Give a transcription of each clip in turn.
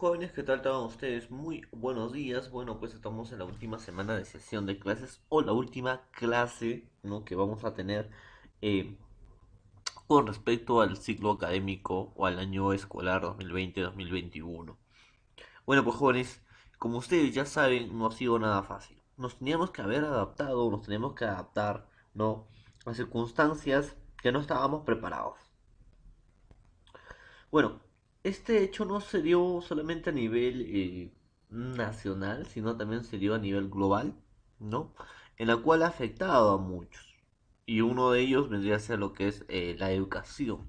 Jóvenes, ¿qué tal estaban ustedes? Muy buenos días. Bueno, pues estamos en la última semana de sesión de clases o la última clase, ¿no? que vamos a tener eh, con respecto al ciclo académico o al año escolar 2020-2021. Bueno, pues jóvenes, como ustedes ya saben, no ha sido nada fácil. Nos teníamos que haber adaptado, nos teníamos que adaptar, ¿no? A circunstancias que no estábamos preparados. Bueno, este hecho no se dio solamente a nivel nacional, sino también se dio a nivel global, ¿no? En la cual ha afectado a muchos. Y uno de ellos vendría a ser lo que es la educación.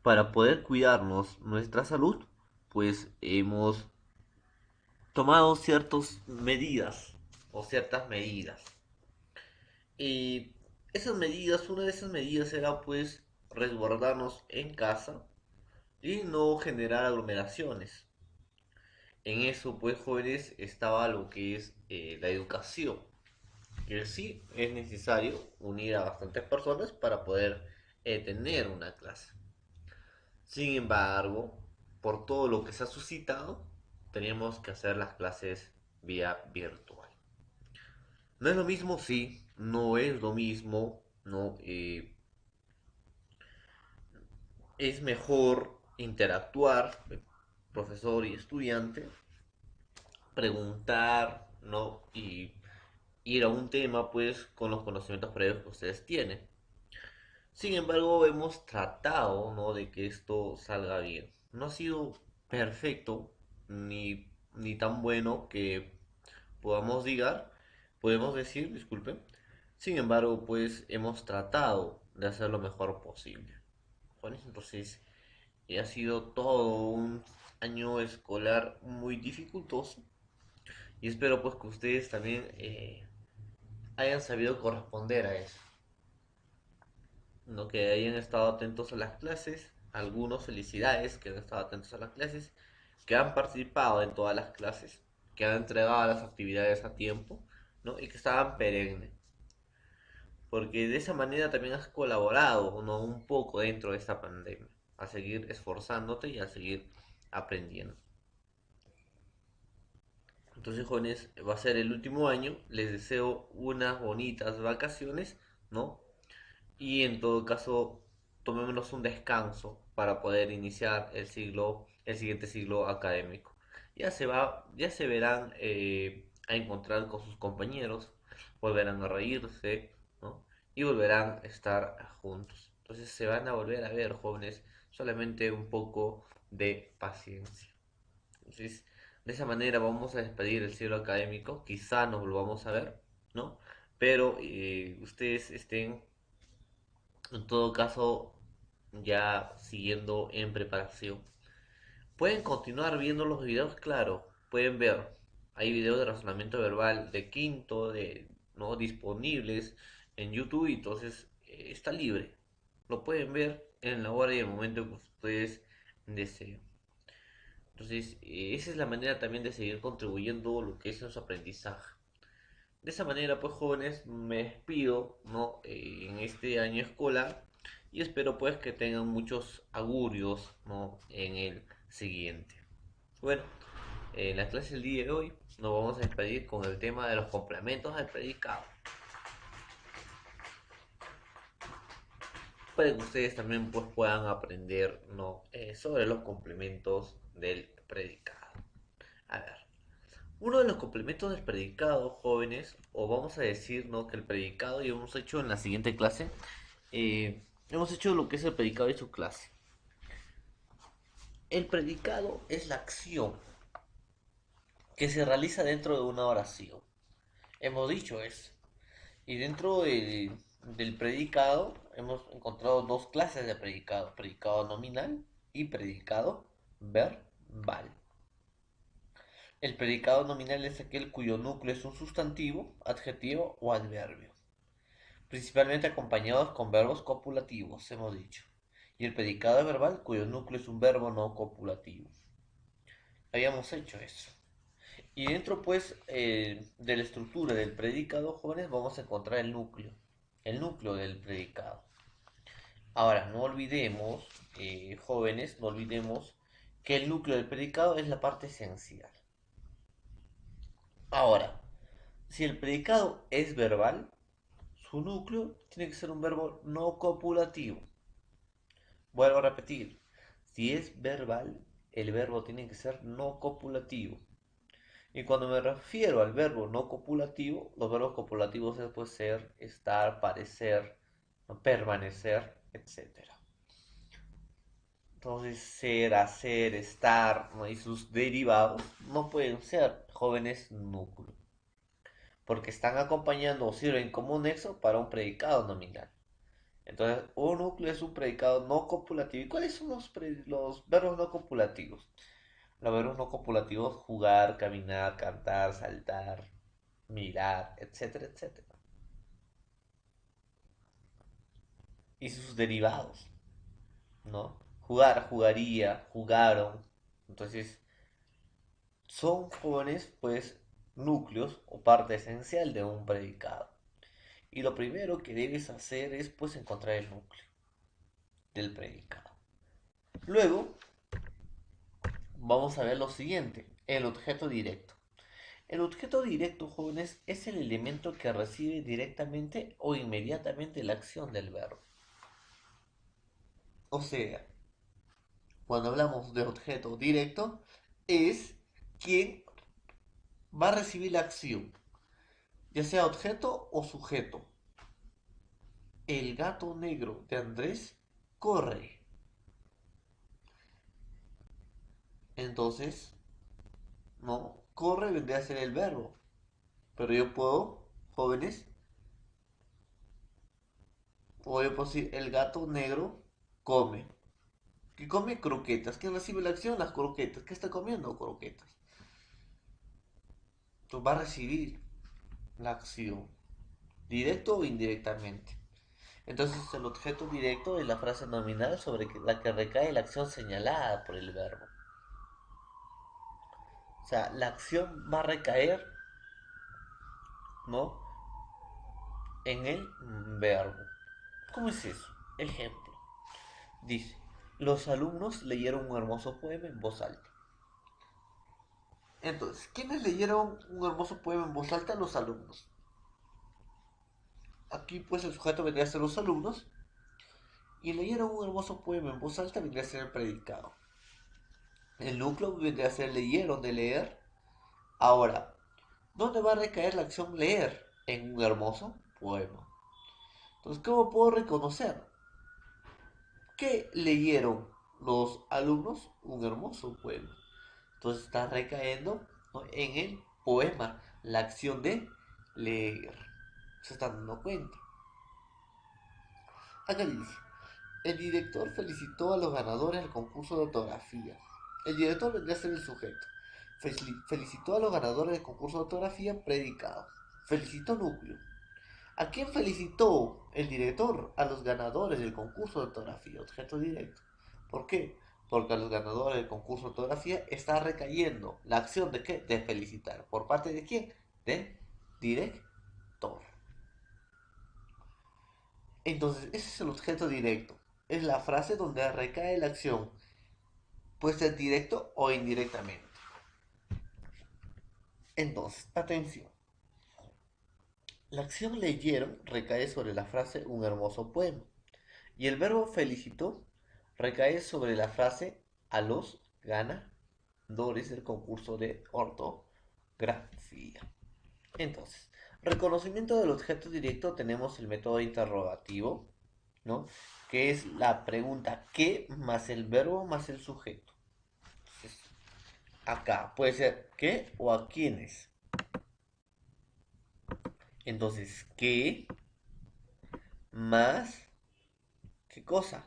Para poder cuidarnos nuestra salud, pues hemos tomado ciertas medidas o ciertas medidas. Y esas medidas, una de esas medidas era pues resguardarnos en casa y no generar aglomeraciones. En eso, pues, jóvenes, estaba lo que es la educación, que sí es necesario unir a bastantes personas para poder tener una clase. Sin embargo, por todo lo que se ha suscitado, tenemos que hacer las clases vía virtual. No es lo mismo, sí, no es lo mismo, no es mejor interactuar profesor y estudiante, preguntar, ¿no? Y ir a un tema pues con los conocimientos previos que ustedes tienen. Sin embargo, hemos tratado, ¿no? de que esto salga bien. No ha sido perfecto ni tan bueno que podemos decir, disculpen. Sin embargo, pues hemos tratado de hacer lo mejor posible. Bueno, entonces, ha sido todo un año escolar muy dificultoso y espero pues que ustedes también hayan sabido corresponder a eso, ¿no? Que hayan estado atentos a las clases, algunos felicidades que han estado atentos a las clases, que han participado en todas las clases, que han entregado las actividades a tiempo, ¿no? Y que estaban perennes, porque de esa manera también has colaborado, ¿no? un poco dentro de esta pandemia, a seguir esforzándote y a seguir aprendiendo. Entonces, jóvenes, va a ser el último año, les deseo unas bonitas vacaciones, ¿no? Y en todo caso, tomémonos un descanso para poder iniciar el siguiente siglo académico. Ya se verán a encontrar con sus compañeros, volverán a reírse, ¿no? Y volverán a estar juntos. Entonces se van a volver a ver, jóvenes, solamente un poco de paciencia. Entonces, de esa manera vamos a despedir el ciclo académico. Quizá nos volvamos a ver, ¿no? Pero ustedes estén en todo caso, ya siguiendo en preparación. Pueden continuar viendo los videos, claro. Pueden ver. Hay videos de razonamiento verbal de quinto, no disponibles en YouTube, entonces está libre. Lo pueden ver en la hora y el momento que ustedes deseen. Entonces, esa es la manera también de seguir contribuyendo lo que es en su aprendizaje. De esa manera, pues jóvenes, me despido, ¿no? En este año escolar y espero pues que tengan muchos augurios, ¿no? en el siguiente. Bueno, en la clase del día de hoy nos vamos a despedir con el tema de los complementos al predicado, para que ustedes también pues puedan aprender, ¿no? sobre los complementos del predicado. A ver, uno de los complementos del predicado, jóvenes, o vamos a decir, ¿no? que el predicado, y hemos hecho en la siguiente clase, hemos hecho lo que es el predicado y su clase. El predicado es la acción que se realiza dentro de una oración. Hemos dicho eso. Y del predicado hemos encontrado dos clases de predicado. Predicado nominal y predicado verbal. El predicado nominal es aquel cuyo núcleo es un sustantivo, adjetivo o adverbio, principalmente acompañados con verbos copulativos, hemos dicho. Y el predicado verbal, cuyo núcleo es un verbo no copulativo. Habíamos hecho eso. Y dentro, pues, de la estructura del predicado, jóvenes, vamos a encontrar el núcleo del predicado. Ahora, no olvidemos, jóvenes, no olvidemos que el núcleo del predicado es la parte esencial. Ahora, si el predicado es verbal, su núcleo tiene que ser un verbo no copulativo. Vuelvo a repetir, si es verbal, el verbo tiene que ser no copulativo. Y cuando me refiero al verbo no copulativo, los verbos copulativos es pues ser, estar, parecer, permanecer, etcétera. Entonces, ser, hacer, estar, ¿no? Y sus derivados no pueden ser jóvenes núcleo, porque están acompañando o sirven como nexo para un predicado nominal. Entonces, un núcleo es un predicado no copulativo. ¿Y cuáles son los verbos no copulativos? Los verbos no copulativos: jugar, caminar, cantar, saltar, mirar, etcétera, etcétera. Y sus derivados, ¿no? Jugar, jugaría, jugaron. Entonces, son jóvenes, pues, núcleos o parte esencial de un predicado. Y lo primero que debes hacer es, pues, encontrar el núcleo del predicado. Luego, vamos a ver lo siguiente, el objeto directo. El objeto directo, jóvenes, es el elemento que recibe directamente o inmediatamente la acción del verbo. O sea, cuando hablamos de objeto directo, es quien va a recibir la acción, ya sea objeto o sujeto. El gato negro de Andrés corre. Entonces, no, corre vendría a ser el verbo. Pero yo puedo, jóvenes, o yo puedo decir, el gato negro come. ¿Qué come? Croquetas. ¿Quién recibe la acción? Las croquetas. ¿Qué está comiendo? Croquetas. Entonces va a recibir la acción, directo o indirectamente. Entonces el objeto directo es la frase nominal sobre la que recae la acción señalada por el verbo. O sea, la acción va a recaer, ¿no?, en el verbo. ¿Cómo es eso? Ejemplo. Dice, los alumnos leyeron un hermoso poema en voz alta. Entonces, ¿quiénes leyeron un hermoso poema en voz alta? Los alumnos. Aquí pues el sujeto vendría a ser los alumnos. Y leyeron un hermoso poema en voz alta vendría a ser el predicado. El núcleo vendría a ser leyeron, de leer. Ahora, ¿dónde va a recaer la acción leer? En un hermoso poema. Entonces, ¿cómo puedo reconocer que leyeron los alumnos un hermoso poema? Entonces está recayendo, ¿no?, en el poema, la acción de leer. Se están dando cuenta. Acá dice, el director felicitó a los ganadores del concurso de ortografía. El director vendría a ser el sujeto. Felicitó a los ganadores del concurso de ortografía, predicado. Felicitó núcleo. ¿A quién felicitó el director? A los ganadores del concurso de ortografía, objeto directo. ¿Por qué? Porque a los ganadores del concurso de ortografía está recayendo la acción de qué? De felicitar. ¿Por parte de quién? Del director. Entonces, ese es el objeto directo. Es la frase donde recae la acción. Puede ser directo o indirectamente. Entonces, atención. La acción leyeron recae sobre la frase un hermoso poema. Y el verbo felicitó recae sobre la frase a los ganadores del concurso de ortografía. Entonces, reconocimiento del objeto directo, tenemos el método interrogativo, ¿no?, que es la pregunta ¿qué? Más el verbo más el sujeto. Entonces, acá puede ser ¿qué? O a quiénes. Entonces, ¿qué más qué cosa?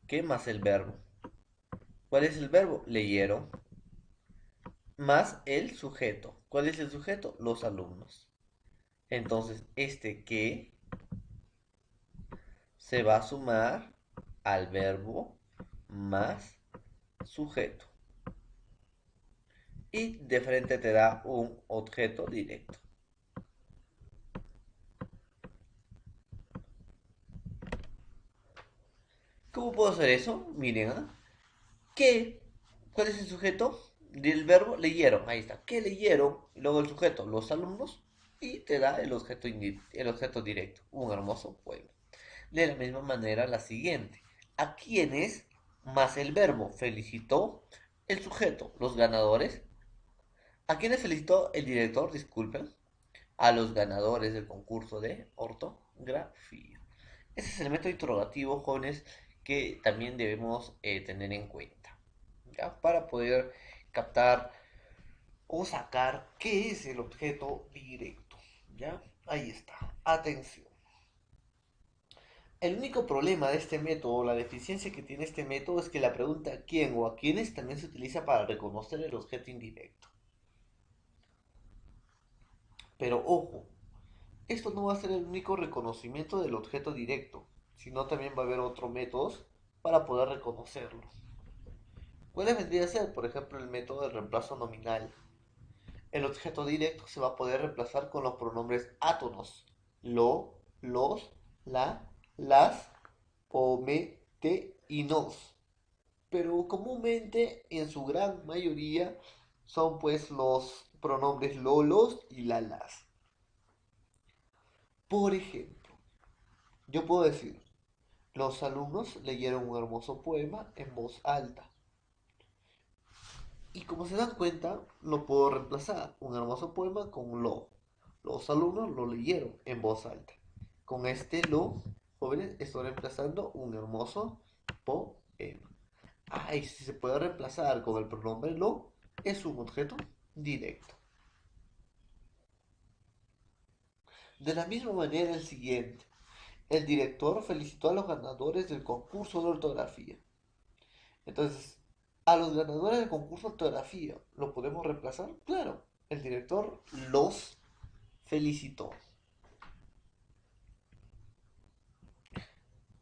¿Qué más el verbo? ¿Cuál es el verbo? Leyeron. Más el sujeto. ¿Cuál es el sujeto? Los alumnos. Entonces, este que se va a sumar al verbo más sujeto. Y de frente te da un objeto directo. ¿Cómo puedo hacer eso? Miren, ¿ah? ¿Qué? ¿Cuál es el sujeto del verbo? Leyeron, ahí está. ¿Qué leyeron? Y luego el sujeto, los alumnos, y te da el objeto directo, un hermoso poema. De la misma manera, la siguiente. ¿A quiénes más el verbo felicitó el sujeto? Los ganadores. ¿A quiénes felicitó el director? Disculpen. A los ganadores del concurso de ortografía. Ese es el método interrogativo, jóvenes, que también debemos tener en cuenta, ¿ya? Para poder captar o sacar qué es el objeto directo, ¿ya? Ahí está. Atención. El único problema de este método, la deficiencia que tiene este método, es que la pregunta quién o a quiénes también se utiliza para reconocer el objeto indirecto. Pero ojo, esto no va a ser el único reconocimiento del objeto directo, sino también va a haber otros métodos para poder reconocerlo. ¿Cuál vendría a ser? Por ejemplo, el método de reemplazo nominal. El objeto directo se va a poder reemplazar con los pronombres átonos. Lo, los, la, las, o, me, te y nos. Pero comúnmente, en su gran mayoría, son pues los pronombres lo, los y la, las. Por ejemplo, yo puedo decir, los alumnos leyeron un hermoso poema en voz alta. Y como se dan cuenta, lo puedo reemplazar un hermoso poema con lo. Los alumnos lo leyeron en voz alta. Con este lo, jóvenes, estoy reemplazando un hermoso poema. Ah, y si se puede reemplazar con el pronombre lo, es un objeto directo. De la misma manera el siguiente. El director felicitó a los ganadores del concurso de ortografía. Entonces, a los ganadores del concurso de ortografía, ¿lo podemos reemplazar? Claro, el director los felicitó.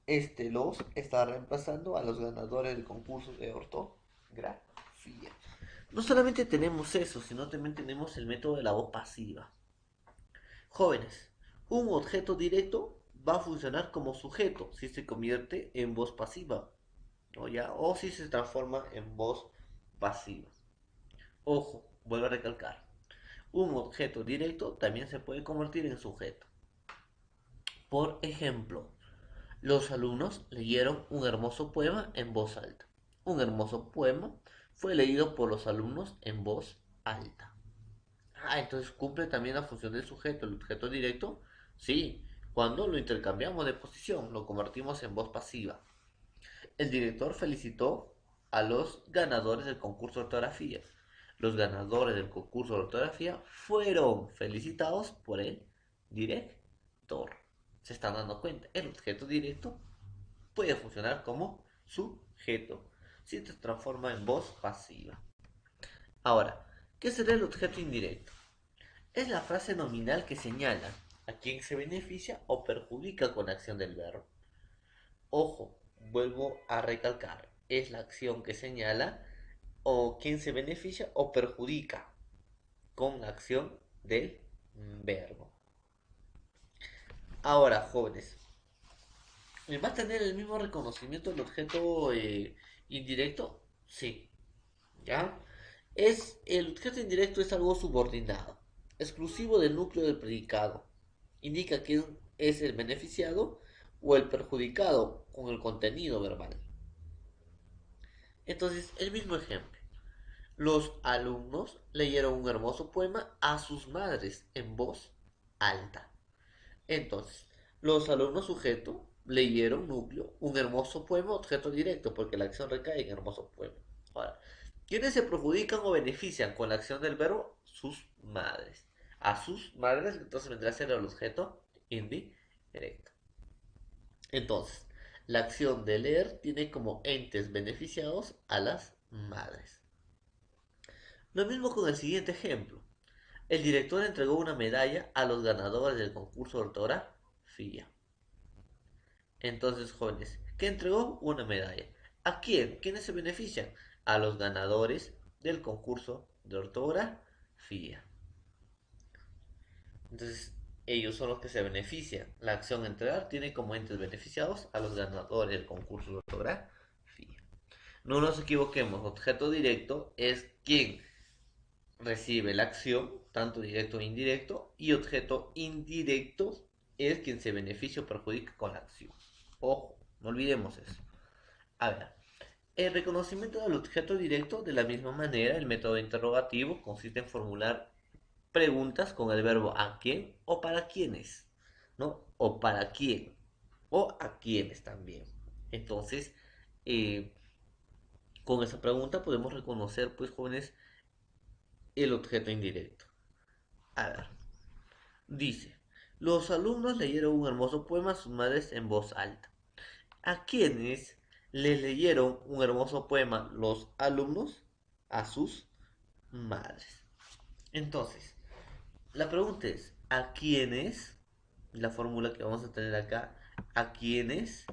Este los está reemplazando a los ganadores del concurso de ortografía. No solamente tenemos eso, sino también tenemos el método de la voz pasiva. Jóvenes, un objeto directo va a funcionar como sujeto si se convierte en voz pasiva, ¿no? ¿Ya? O si se transforma en voz pasiva. Ojo, vuelvo a recalcar. Un objeto directo también se puede convertir en sujeto. Por ejemplo, los alumnos leyeron un hermoso poema en voz alta. Un hermoso poema fue leído por los alumnos en voz alta. Ah, entonces cumple también la función del sujeto, el objeto directo. Sí, cuando lo intercambiamos de posición, lo convertimos en voz pasiva. El director felicitó a los ganadores del concurso de ortografía. Los ganadores del concurso de ortografía fueron felicitados por el director. Se están dando cuenta, el objeto directo puede funcionar como sujeto si se transforma en voz pasiva. Ahora, ¿qué será el objeto indirecto? Es la frase nominal que señala a quien se beneficia o perjudica con la acción del verbo. Ojo, vuelvo a recalcar, es la acción que señala o quien se beneficia o perjudica con la acción del verbo. Ahora, jóvenes, ¿va a tener el mismo reconocimiento del objeto indirecto? Sí, ¿ya? El objeto indirecto es algo subordinado, exclusivo del núcleo del predicado. Indica quién es el beneficiado o el perjudicado con el contenido verbal. Entonces, el mismo ejemplo. Los alumnos leyeron un hermoso poema a sus madres en voz alta. Entonces, los alumnos sujeto leyeron núcleo un hermoso poema objeto directo porque la acción recae en hermoso poema. Ahora, ¿quiénes se perjudican o benefician con la acción del verbo? Sus madres. A sus madres, entonces vendrá a ser el objeto indirecto. Entonces, la acción de leer tiene como entes beneficiados a las madres. Lo mismo con el siguiente ejemplo. El director entregó una medalla a los ganadores del concurso de ortografía. Entonces, jóvenes, ¿qué entregó? Una medalla. ¿A quién? ¿Quiénes se benefician? A los ganadores del concurso de ortografía. Entonces, ellos son los que se benefician. La acción entregar tiene como entes beneficiados a los ganadores del concurso de ortografía. No nos equivoquemos, objeto directo es quien recibe la acción, tanto directo e indirecto, y objeto indirecto es quien se beneficia o perjudica con la acción. Ojo, no olvidemos eso. A ver, el reconocimiento del objeto directo, de la misma manera, el método interrogativo consiste en formular preguntas con el verbo a quién o para quiénes, ¿no? O para quién, o a quiénes también. Entonces, eh, con esa pregunta podemos reconocer, pues, jóvenes, el objeto indirecto. A ver, dice, los alumnos leyeron un hermoso poema a sus madres en voz alta. ¿A quiénes les leyeron un hermoso poema los alumnos? A sus madres. Entonces, la pregunta es, ¿a quiénes? La fórmula que vamos a tener acá, ¿a quiénes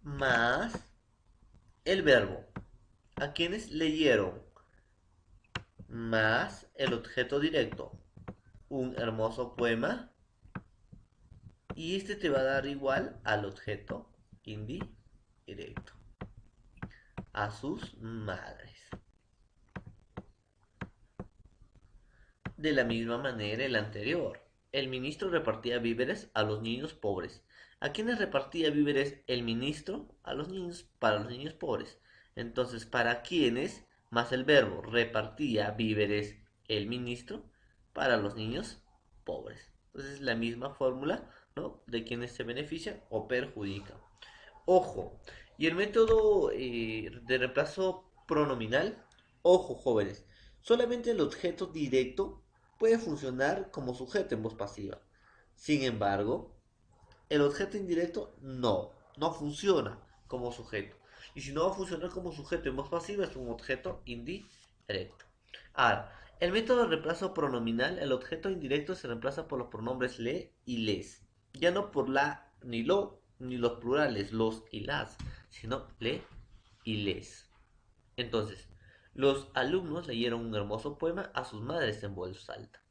más el verbo? ¿A quiénes leyeron más el objeto directo? Un hermoso poema. Y este te va a dar igual al objeto indirecto, a sus madres. De la misma manera el anterior. El ministro repartía víveres a los niños pobres. ¿A quiénes repartía víveres el ministro? A los niños, para los niños pobres. Entonces, ¿para quiénes? Más el verbo repartía víveres el ministro para los niños pobres. Entonces, la misma fórmula, ¿no? De quienes se benefician o perjudican. Ojo, y el método de reemplazo pronominal, ojo jóvenes, solamente el objeto directo puede funcionar como sujeto en voz pasiva. Sin embargo, el objeto indirecto no funciona como sujeto. Y si no va a funcionar como sujeto en voz pasiva, es un objeto indirecto. Ahora, el método de reemplazo pronominal, el objeto indirecto se reemplaza por los pronombres le y les. Ya no por la ni lo, ni los plurales, los y las, sino le y les. Entonces, los alumnos leyeron un hermoso poema a sus madres en voz alta.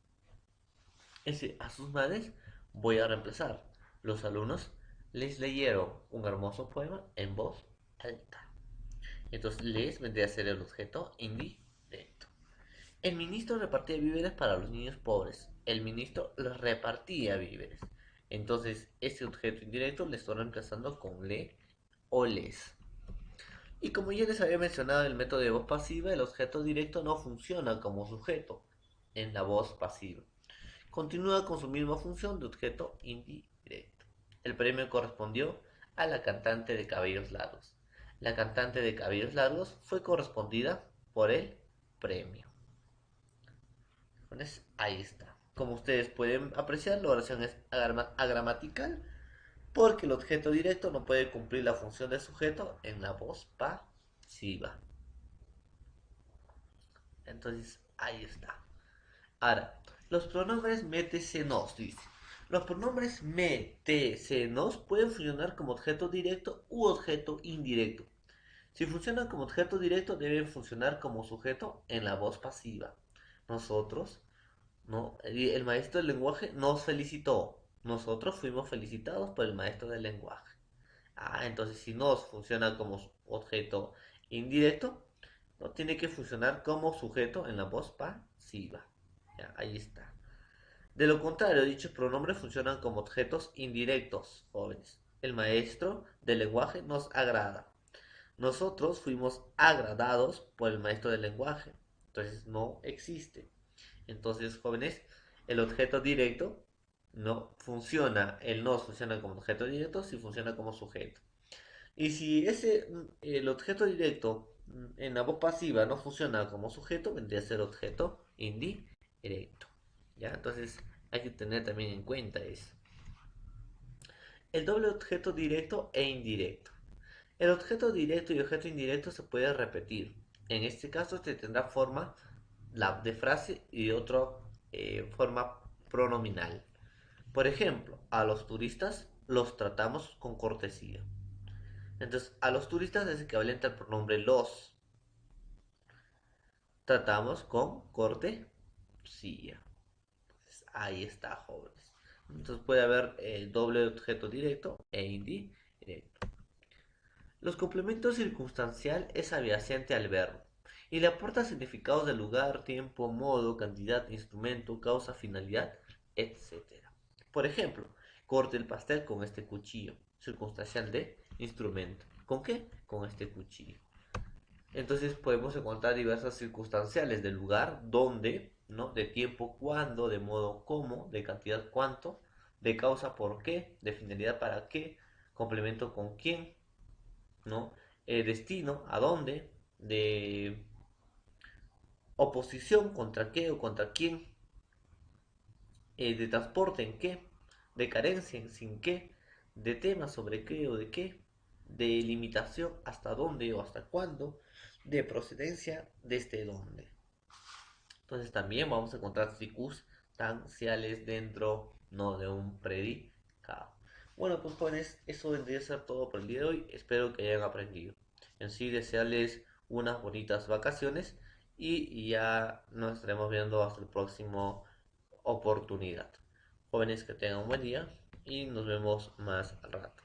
Ese a sus madres voy a reemplazar. Los alumnos les leyeron un hermoso poema en voz alta. Entonces, les vendría a ser el objeto indirecto. El ministro repartía víveres para los niños pobres. El ministro les repartía víveres. Entonces, ese objeto indirecto le estoy reemplazando con le o les. Y como ya les había mencionado en el método de voz pasiva, el objeto directo no funciona como sujeto en la voz pasiva. Continúa con su misma función de objeto indirecto. El premio correspondió a la cantante de cabellos largos. La cantante de cabellos largos fue correspondida por el premio. Entonces, ahí está. Como ustedes pueden apreciar, la oración es agramatical porque el objeto directo no puede cumplir la función de sujeto en la voz pasiva. Entonces, ahí está. Ahora, los pronombres me, te, se, nos, dice. Los pronombres me, te, se, nos pueden funcionar como objeto directo u objeto indirecto. Si funcionan como objeto directo, deben funcionar como sujeto en la voz pasiva. Nosotros, ¿no? El maestro del lenguaje nos felicitó. Nosotros fuimos felicitados por el maestro del lenguaje. Ah, entonces si nos funciona como objeto indirecto, no tiene que funcionar como sujeto en la voz pasiva. Ya, ahí está. De lo contrario, dichos pronombres funcionan como objetos indirectos, jóvenes. El maestro del lenguaje nos agrada. Nosotros fuimos agradados por el maestro del lenguaje. Entonces no existe. Entonces, jóvenes, el objeto directo no funciona. El nos funciona como objeto directo si funciona como sujeto. Y si el objeto directo en la voz pasiva no funciona como sujeto, vendría a ser objeto indirecto. ¿Ya? Entonces hay que tener también en cuenta eso. El doble objeto directo e indirecto. El objeto directo y objeto indirecto se puede repetir. En este caso se tendrá forma de frase y otra forma pronominal. Por ejemplo, a los turistas los tratamos con cortesía. Entonces, a los turistas es equivalente al pronombre los. Tratamos con cortesía. Entonces, ahí está, jóvenes. Entonces puede haber doble objeto directo e indirecto. Los complementos circunstancial es adyacente al verbo y le aporta significados de lugar, tiempo, modo, cantidad, instrumento, causa, finalidad, etcétera. Por ejemplo, corte el pastel con este cuchillo. Circunstancial de instrumento. ¿Con qué? Con este cuchillo. Entonces podemos encontrar diversas circunstanciales de lugar, dónde, ¿no? De tiempo, cuándo, de modo, cómo, de cantidad, cuánto, de causa, por qué, de finalidad, para qué, complemento con quién, ¿no? Destino, a dónde, de oposición, contra qué o contra quién, de transporte, en qué, de carencia, en sin qué, de tema, sobre qué o de qué, de limitación, hasta dónde o hasta cuándo, de procedencia, desde dónde. Entonces también vamos a encontrar circunstanciales dentro, no, de un predicado. Bueno, pues jóvenes, eso vendría a ser todo por el día de hoy. Espero que hayan aprendido. En sí, desearles unas bonitas vacaciones y ya nos estaremos viendo hasta el próximo oportunidad. Jóvenes, que tengan un buen día y nos vemos más al rato.